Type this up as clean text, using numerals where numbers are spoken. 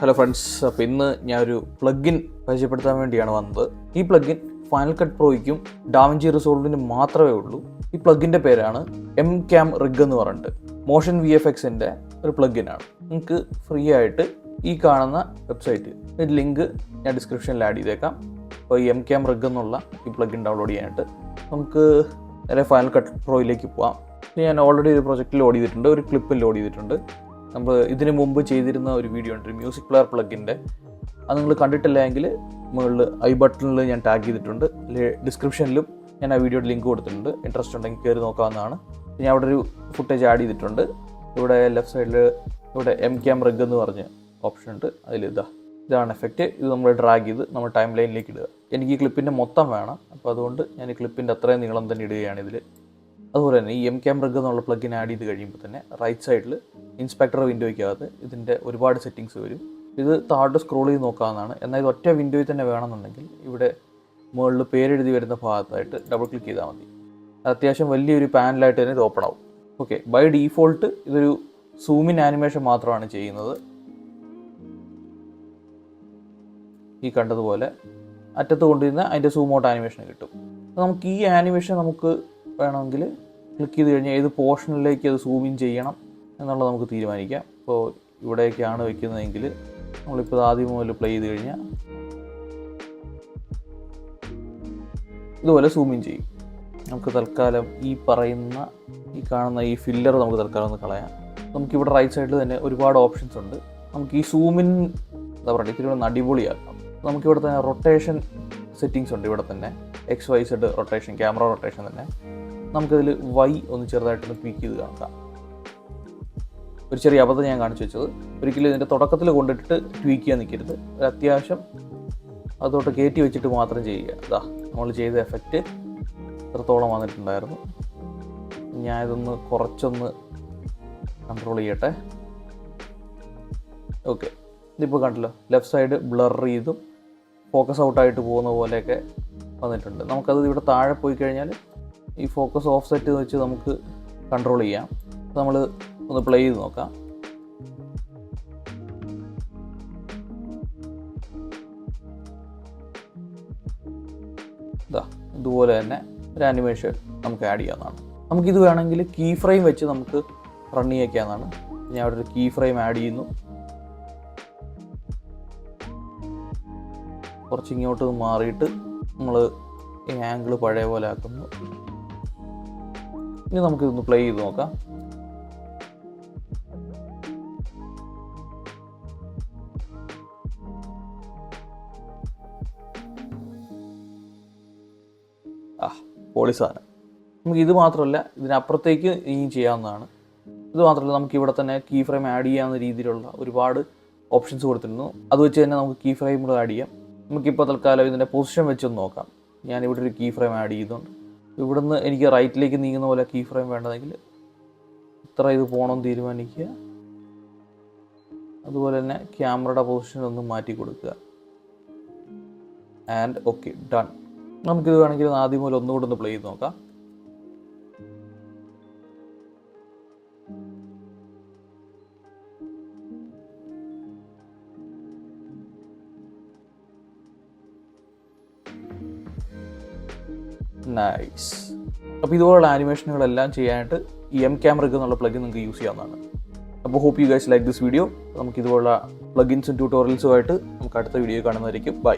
Hello friends, അപ്പോൾ ഇന്ന് ഞാനൊരു പ്ലഗിൻ പരിചയപ്പെടുത്താൻ വേണ്ടിയാണ് വന്നത്. ഈ പ്ലഗിൻ ഫൈനൽ കട്ട് പ്രോയ്ക്കും ഡാവിഞ്ചി റിസോൾവിനും മാത്രമേ ഉള്ളൂ. ഈ പ്ലഗിൻ്റെ പേരാണ് MCam Rig എന്ന് പറഞ്ഞിട്ട് മോഷൻ VFXൻ്റെ ഒരു പ്ലഗിനാണ്. നിങ്ങൾക്ക് ഫ്രീ ആയിട്ട് ഈ കാണുന്ന വെബ്സൈറ്റ് ലിങ്ക് ഞാൻ ഡിസ്ക്രിപ്ഷനിൽ ആഡ് ചെയ്തേക്കാം. അപ്പോൾ ഈ MCam Rig എന്നുള്ള ഈ പ്ലഗിൻ ഡൗൺലോഡ് ചെയ്യാനായിട്ട് നമുക്ക് നേരെ ഫൈനൽ കട്ട് പ്രോയിലേക്ക് പോകാം. ഞാൻ ഓൾറെഡി ഒരു പ്രൊജക്റ്റിൽ ലോഡ് ചെയ്തിട്ടുണ്ട്, ഒരു ക്ലിപ്പിൽ ലോഡ് ചെയ്തിട്ടുണ്ട്. നമ്മൾ ഇതിന് മുമ്പ് ചെയ്തിരുന്ന ഒരു വീഡിയോ ഉണ്ട്, മ്യൂസിക് പ്ലെയർ പ്ലഗിൻ്റെ. അത് നിങ്ങൾ കണ്ടിട്ടില്ല എങ്കിൽ മുകളിൽ ഐ ബട്ടണിൽ ഞാൻ ടാഗ് ചെയ്തിട്ടുണ്ട്, ഡിസ്ക്രിപ്ഷനിലും ഞാൻ ആ വീഡിയോയുടെ ലിങ്ക് കൊടുത്തിട്ടുണ്ട്. ഇൻട്രസ്റ്റ് ഉണ്ടെങ്കിൽ കയറി നോക്കാവുന്നതാണ്. ഞാൻ അവിടെ ഒരു ഫുട്ടേജ് ആഡ് ചെയ്തിട്ടുണ്ട്. ഇവിടെ ലെഫ്റ്റ് സൈഡിൽ ഇവിടെ MCam Rig എന്ന് പറഞ്ഞ ഓപ്ഷൻ ഉണ്ട്. ഇതാണ് എഫക്റ്റ്. ഇത് നമ്മൾ ഡ്രാഗ് ചെയ്ത് നമ്മൾ ടൈം ലൈനിലേക്ക് ഇടുക. എനിക്ക് ഈ ക്ലിപ്പിൻ്റെ മൊത്തം വേണം, അപ്പോൾ അതുകൊണ്ട് ഞാൻ ഈ ക്ലിപ്പിൻ്റെ അത്രയും നീളം തന്നെ ഇടുകയാണ് ഇതിൽ. അതുപോലെ തന്നെ ഈ MCam Rig എന്നുള്ള പ്ലഗിൻ ആഡ് ചെയ്ത് കഴിയുമ്പോൾ തന്നെ റൈറ്റ് സൈഡിൽ ഇൻസ്പെക്ടർ വിൻഡോയ്ക്കകത്ത് ഇതിൻ്റെ ഒരുപാട് സെറ്റിങ്സ് വരും. ഇത് താഴോട്ട് സ്ക്രോൾ ചെയ്ത് നോക്കാവുന്നതാണ്. എന്നാൽ ഇത് ഒറ്റ വിൻഡോയിൽ തന്നെ വേണമെന്നുണ്ടെങ്കിൽ ഇവിടെ മുകളിൽ പേരെഴുതി വരുന്ന ഭാഗത്തായിട്ട് ഡബിൾ ക്ലിക്ക് ചെയ്താൽ മതി. അത്യാവശ്യം വലിയൊരു പാനലായിട്ട് തന്നെ ഇത് ഓപ്പൺ ആവും. ഓക്കെ, ബൈ ഡീഫോൾട്ട് ഇതൊരു സൂമിൻ ആനിമേഷൻ മാത്രമാണ് ചെയ്യുന്നത്. ഈ കണ്ടതുപോലെ അറ്റത്ത് കൊണ്ടുവരുന്ന അതിൻ്റെ സൂം ഔട്ട് ആനിമേഷൻ കിട്ടും. അപ്പോൾ നമുക്ക് ഈ ആനിമേഷൻ നമുക്ക് വേണമെങ്കിൽ ക്ലിക്ക് ചെയ്ത് കഴിഞ്ഞാൽ ഏത് പോർഷനിലേക്ക് അത് സൂം ഇൻ ചെയ്യണം എന്നുള്ളത് നമുക്ക് തീരുമാനിക്കാം. ഇപ്പോൾ ഇവിടേക്കാണ് വയ്ക്കുന്നതെങ്കിൽ നമ്മളിപ്പോൾ ആദ്യം മുതൽ പ്ലേ ചെയ്ത് കഴിഞ്ഞാൽ ഇതുപോലെ സൂം ഇൻ ചെയ്യും. നമുക്ക് തൽക്കാലം ഈ കാണുന്ന ഈ ഫില്ലർ നമുക്ക് തൽക്കാലം ഒന്ന് കളയാം. നമുക്കിവിടെ റൈറ്റ് സൈഡിൽ തന്നെ ഒരുപാട് ഓപ്ഷൻസ് ഉണ്ട്. നമുക്ക് ഈ സൂമിൻ ഇത്തിരി ഒന്ന് അടിപൊളിയാക്കാം. നമുക്കിവിടെ തന്നെ റൊട്ടേഷൻ സെറ്റിങ്സ് ഉണ്ട്. ഇവിടെ തന്നെ XYZ റൊട്ടേഷൻ, ക്യാമറ റൊട്ടേഷൻ തന്നെ. നമുക്കതിൽ Y ഒന്ന് ചെറുതായിട്ടൊന്ന് ട്വീക്ക് ചെയ്ത് കാണാം. ഒരു ചെറിയ അബദ്ധം ഞാൻ കാണിച്ചു വെച്ചത്, ഒരിക്കലും ഇതിൻ്റെ തുടക്കത്തിൽ കൊണ്ടിട്ട് ട്വീക്ക് ചെയ്യാൻ നിൽക്കരുത്. ഒരു അത്യാവശ്യം അതോട്ട് കയറ്റി വെച്ചിട്ട് മാത്രം ചെയ്യുക. നമ്മൾ ചെയ്ത എഫക്റ്റ് എത്രത്തോളം വന്നിട്ടുണ്ടായിരുന്നു. ഞാനിതൊന്ന് കുറച്ചൊന്ന് കൺട്രോൾ ചെയ്യട്ടെ. ഓക്കെ, ഇതിപ്പോൾ കണ്ടല്ലോ, ലെഫ്റ്റ് സൈഡ് ബ്ലർ ചെയ്തും ഫോക്കസ് ഔട്ടായിട്ട് പോകുന്ന പോലെയൊക്കെ വന്നിട്ടുണ്ട്. നമുക്കത് ഇവിടെ താഴെ പോയി കഴിഞ്ഞാൽ ഈ ഫോക്കസ് ഓഫ് സെറ്റ് വെച്ച് നമുക്ക് കൺട്രോൾ ചെയ്യാം. നമ്മൾ ഒന്ന് പ്ലേ ചെയ്ത് നോക്കാം. ഇതുപോലെ തന്നെ ഒരു ആനിമേഷൻ നമുക്ക് ആഡ് ചെയ്യാവുന്നതാണ്. നമുക്കിത് വേണമെങ്കിൽ കീ ഫ്രെയിം വെച്ച് നമുക്ക് റൺ ചെയ്യിക്കാവുന്നതാണ്. ഞാൻ അവിടെ ഒരു കീ ഫ്രെയിം ആഡ് ചെയ്യുന്നു. കുറച്ച് ഇങ്ങോട്ട് മാറിയിട്ട് നമ്മൾ ഈ ആംഗിൾ പഴയ പോലെ ആക്കുന്നു. ഇനി നമുക്കിതൊന്ന് പ്ലേ ചെയ്ത് നോക്കാം. പൊളി സാധനം. നമുക്ക് ഇത് മാത്രമല്ല, ഇതിനപ്പുറത്തേക്ക് ഇനിയും ചെയ്യാവുന്നതാണ്. ഇത് മാത്രമല്ല, നമുക്ക് ഇവിടെ തന്നെ കീ ഫ്രെയിം ആഡ് ചെയ്യാവുന്ന രീതിയിലുള്ള ഒരുപാട് ഓപ്ഷൻസ് കൊടുത്തിരുന്നു. അത് വെച്ച് തന്നെ നമുക്ക് കീ ഫ്രെയിം കൂടെ ആഡ് ചെയ്യാം. നമുക്കിപ്പോൾ തൽക്കാലം ഇതിൻ്റെ പൊസിഷൻ വെച്ചൊന്ന് നോക്കാം. ഞാനിവിടെ ഒരു കീ ഫ്രെയിം ആഡ് ചെയ്തുകൊണ്ട് ഇവിടുന്ന് എനിക്ക് റൈറ്റിലേക്ക് നീങ്ങുന്ന പോലെ കീ ഫ്രെയിം വേണ്ടതെങ്കിൽ ഇത്ര ഇത് പോകണമെന്ന് തീരുമാനിക്കുക. അതുപോലെ തന്നെ ക്യാമറയുടെ പൊസിഷൻ ഒന്ന് മാറ്റി കൊടുക്കുക. And okay, done. നമുക്കിത് വേണമെങ്കിൽ ആദ്യം മുതൽ ഒന്നുകൂടെ ഒന്ന് പ്ലേ ചെയ്ത് നോക്കാം. നൈസ്. അപ്പോൾ ഇതുപോലുള്ള ആനിമേഷനുകളെല്ലാം ചെയ്യാനായിട്ട് ഈ MCam Rig എന്നുള്ള പ്ലഗിൻ നിങ്ങൾക്ക് യൂസ് ചെയ്യാവുന്നതാണ്. അപ്പോൾ hope you guys like this video. നമുക്ക് ഇതുപോലുള്ള പ്ലഗിൻസും ട്യൂട്ടോറിയൽസുമായിട്ട് നമുക്ക് അടുത്ത വീഡിയോ കാണുന്നതായിരിക്കും. ബൈ.